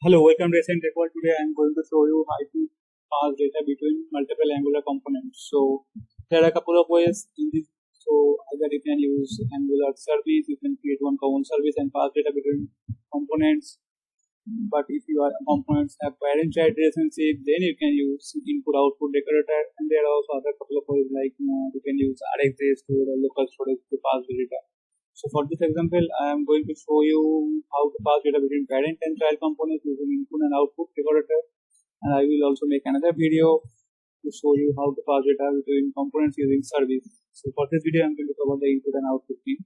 Hello, welcome to Recent Record. Today I am going to show you how to pass data between multiple Angular components. So there are a couple of ways in this. So either you can use Angular service, you can create one common service and pass data between components. But if your components have parent-child relationship, then you can use Input Output Decorator. And there are also other couple of ways like you can use RxJS to local storage to pass the data. So for this example, I am going to show you how to pass data between parent and child components using input and output decorator. And I will also make another video to show you how to pass data between components using service. So for this video, I'm going to cover the input and output thing.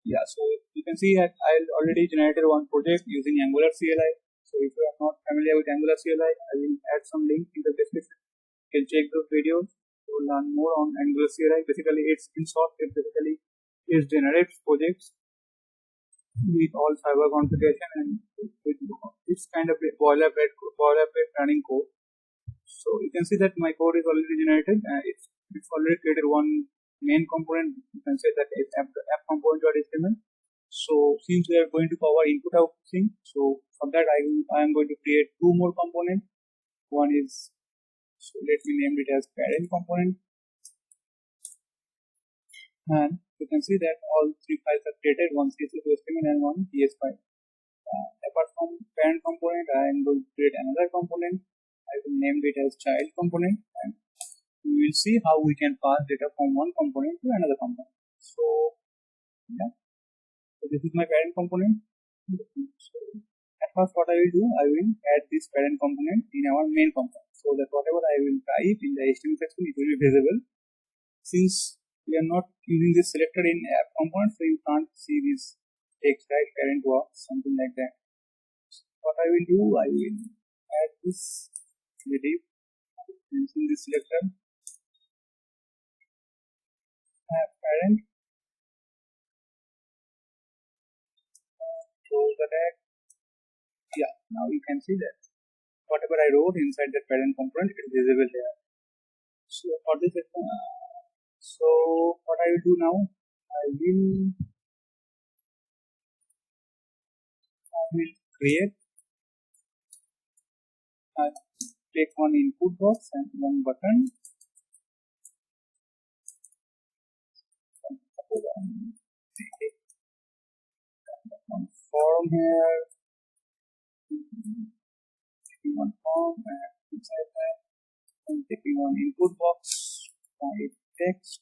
Yeah, so you can see that I already generated one project using Angular CLI. So if you are not familiar with Angular CLI, I will add some link in the description. You can check those videos to learn more on Angular CLI. Basically, it's in short, it basically is generates projects with all server configuration and it's kind of a boilerplate running code. So you can see that my code is already generated. It's already created one main component. You can say that it's app component.html. So since we are going to cover input output thing, so for that I am going to create two more components. One is, so let me name it as parent component, and you can see that all three files are created, one CSS HTML and one PS file. Apart from parent component, I am going to create another component. I will name it as child component, and we will see how we can pass data from one component to another component. So yeah, so this is my parent component. So at first what I will do, I will add this parent component in our main component, so that whatever I will type in the HTML section, it will be visible. Since we are not using this selector in app component, so you can't see this text, right? Parent works, something like that. So what I will do, I will add this div using this selector app parent, close the tag. Yeah, now you can see that whatever I wrote inside the parent component, it is visible there. So for this, so what I will do now, I will create take one input box and one button. One form here, taking one form and inside that I'm taking one input box, type text.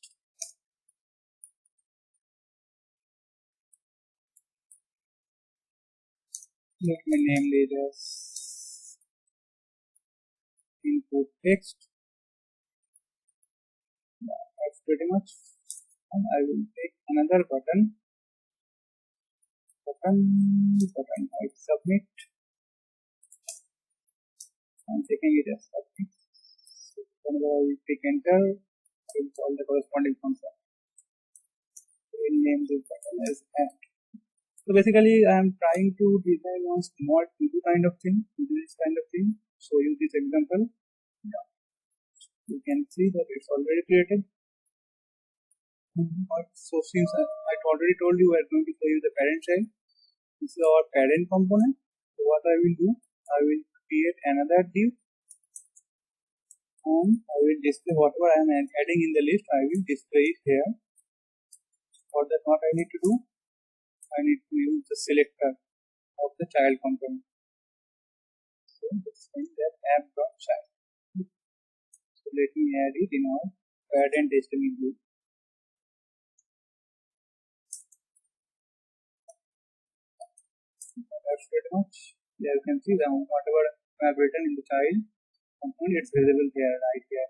Let me name it as input text. That's pretty much. And I will take another button, type submit. I'm taking it as submit. So whenever I will click enter, I will call the corresponding function. I will name this button as add. So basically, I am trying to design one small to-do kind of thing, this kind of thing. So use this example. Yeah. You can see that it's already created. So since I already told you, we are going to show you the parent child. This is our parent component. So what I will do, I will create another div and I will display whatever I am adding in the list. I will display it here. For that, what I need to do, I need to use the selector of the child component. So let's find that app.child. So let me add it in our parent HTML view. That's pretty much. There you can see that whatever I have written in the child component, it's visible here, right here.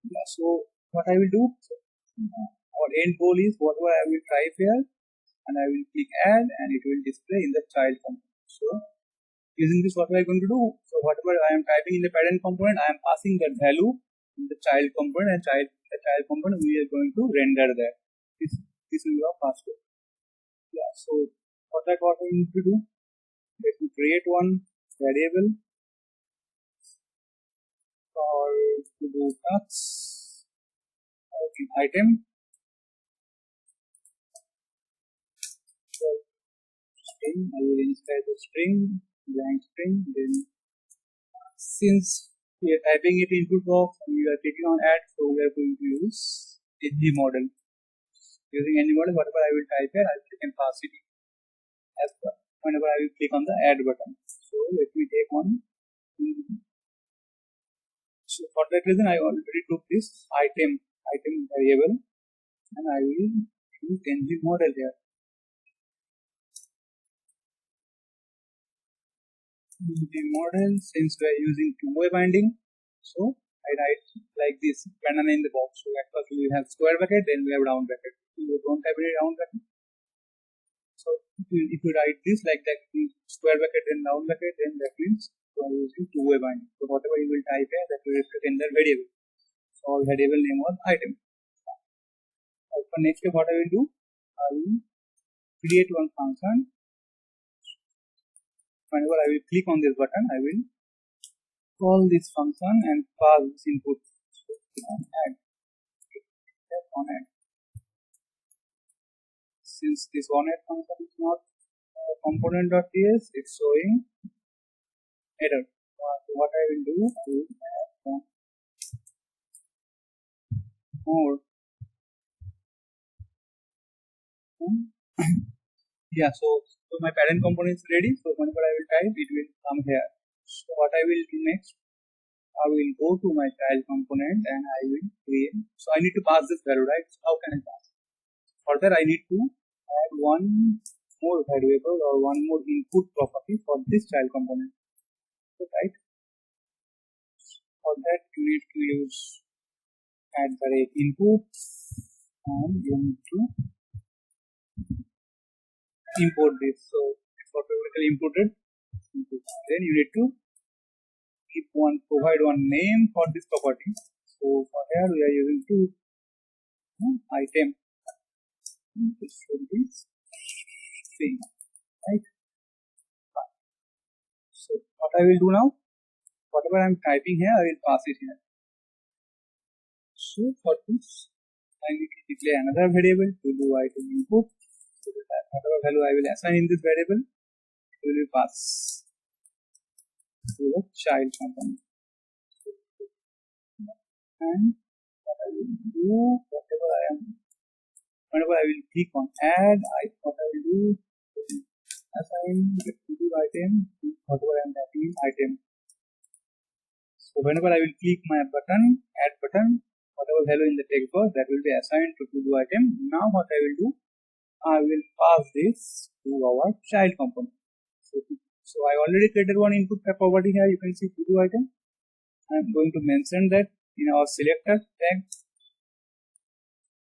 Yeah, so what I will do, our end goal is whatever I will type here, and I will click add, and it will display in the child component. So using this, what we are going to do, so whatever I am typing in the parent component, I am passing that value in the child component, and the child component we are going to render that. This will be our password. Yeah, so for that, what we need to do, let me create one variable for to do tasks item. So string, I will insert the string blank string. Then since we are typing it input box and we are clicking on add, so we are going to use ng model. Using ng model, whatever I will type here, I can pass it as whenever I will click on the add button. So let me take one. So for that reason, I already took this item variable, and I will use ng model here. The model, since we are using two-way binding, so I write like this banana in the box. So at first we have square bracket, then we have round bracket. You don't have any round bracket. So if you write this like that, square bracket and round bracket, then that means you are using two-way binding. So whatever you will type here, that will reflect in the variable. So our variable name was item. For next step, what I will do, I will create one function. Whenever I will click on this button, I will call this function and pass this input. So on add. On add. Since this on add function is not component.ts, it's showing error. So what I will do, I will add more. Yeah, so my parent component is ready. So whenever I will type, it will come here. So what I will do next, I will go to my child component and I will create. So I need to pass this value, right? So how can I pass? Further, I need to add one more variable or one more input property for this child component. So, right? For that, you need to use add the input, and you need to import this. So it's automatically imported. Then you need to provide one name for this property. So for here we are using two item. This should be string, right? So what I will do now, whatever I am typing here, I will pass it here. So for this, I need to declare another variable to do item input. So whatever value I will assign in this variable, it will be passed to the child component. And what I will do, whenever I will click on add, what I will do, assign the to do item to whatever I am typing in item. So whenever I will click my button, add button, whatever value in the text box, that will be assigned to do item. Now what I will do, I will pass this to our child component. So I already created one input property here. You can see to do item. I am going to mention that in our selector tag.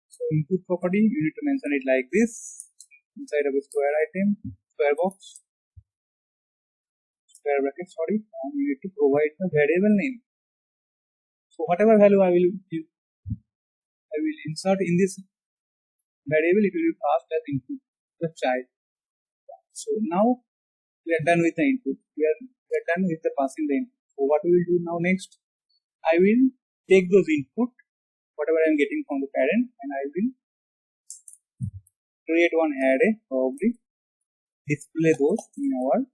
So input property, you need to mention it like this inside of a square item, square box, square bracket. Sorry, and you need to provide the variable name. So whatever value I will insert in this variable, it will be passed as input to the child. So now we are done with the input. We are done with the passing the input. So what we will do now next, I will take those input, whatever I am getting from the parent, and I will create one array, probably display those in our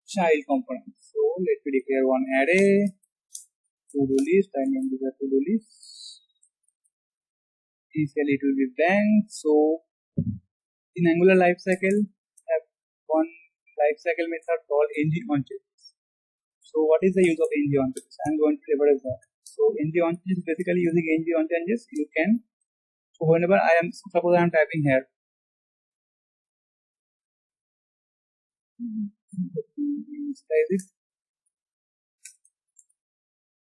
child component. So let me declare one array, to-do list, I name this a to-do list. Initially it will be blank. So in Angular lifecycle, have one lifecycle method called ng on changes. So what is the use of ng on changes? I am going to leverage that. So ng on changes, basically using ng on changes, you can. So whenever suppose I am typing here.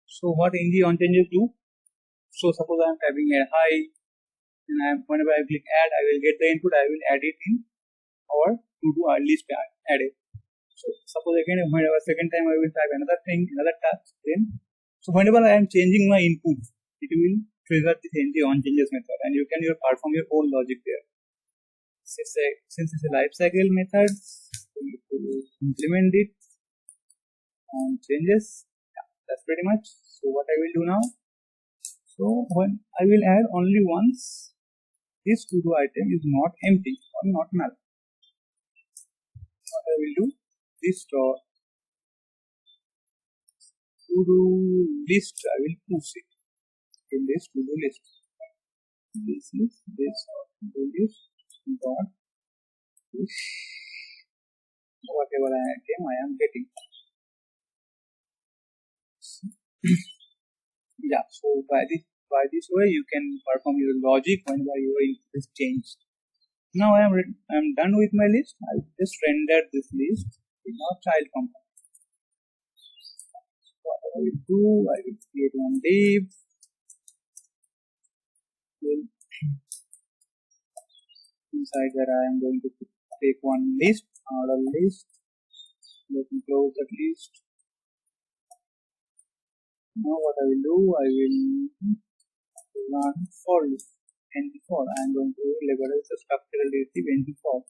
So what ng on changes do? So suppose I am typing here hi. And whenever I click add, I will get the input, I will add it in our to-do list array. So suppose again, whenever second time I will type another thing, another task, then so whenever I am changing my input, it will trigger this ng on changes method, and you can perform your own logic there. Since it's a lifecycle method, you need to implement it on changes. Yeah, that's pretty much. So what I will do now, so when I will add only once this to-do item is not empty or not null. What I will do, this dot to-do list. I will push it in this to-do list. This is this to-do list dot push whatever item I am getting. Yeah, so by this way you can perform your logic whenever your input is changed. Now I am done with my list. I will just render this list in our child component. What I will do, I will create one div. Inside that I am going to take one list, order list. Let me close that list. Now what I will do, I will run for list NT4. I am going to leverage the structural directive NT4.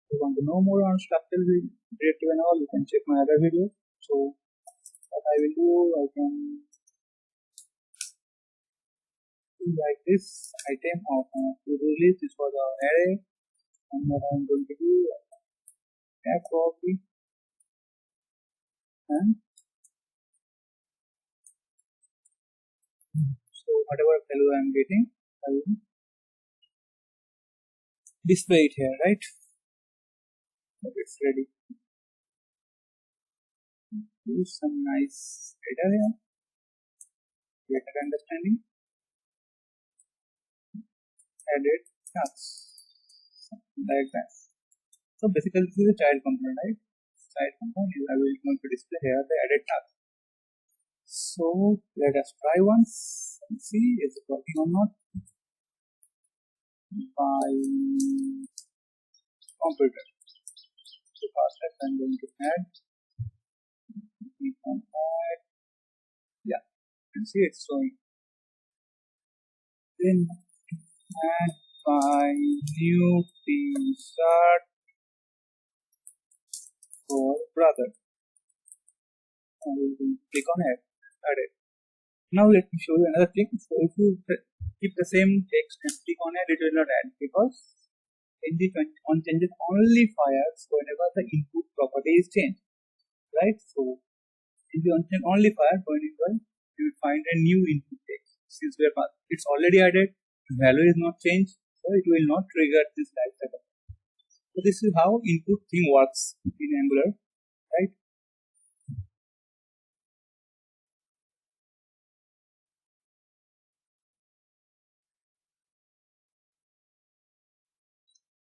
If you want to know more on structural directive and all, you can check my other video. So what I will do, I can do like this item of to-do list. This was our array, and what I am going to do, add copy and so whatever value I am getting, I will display it here, right? So it's ready. Use some nice data here, better understanding. Added tasks like that. So basically this is a child component, right? Child component is I will going to display here the added task. So let us try once and see is it working or not by computer. So first I'm going to add. Yeah, you can see it's showing. Then add by new t-shirt for brother. I will click on it. Add it. Now let me show you another thing. So if you keep the same text and click on it, it will not add because on changes only fires whenever the input property is changed. Right? So if you on only fire whenever you will find a new input text. Since it's already added, the value is not changed, so it will not trigger this type setup. So this is how input thing works in Angular.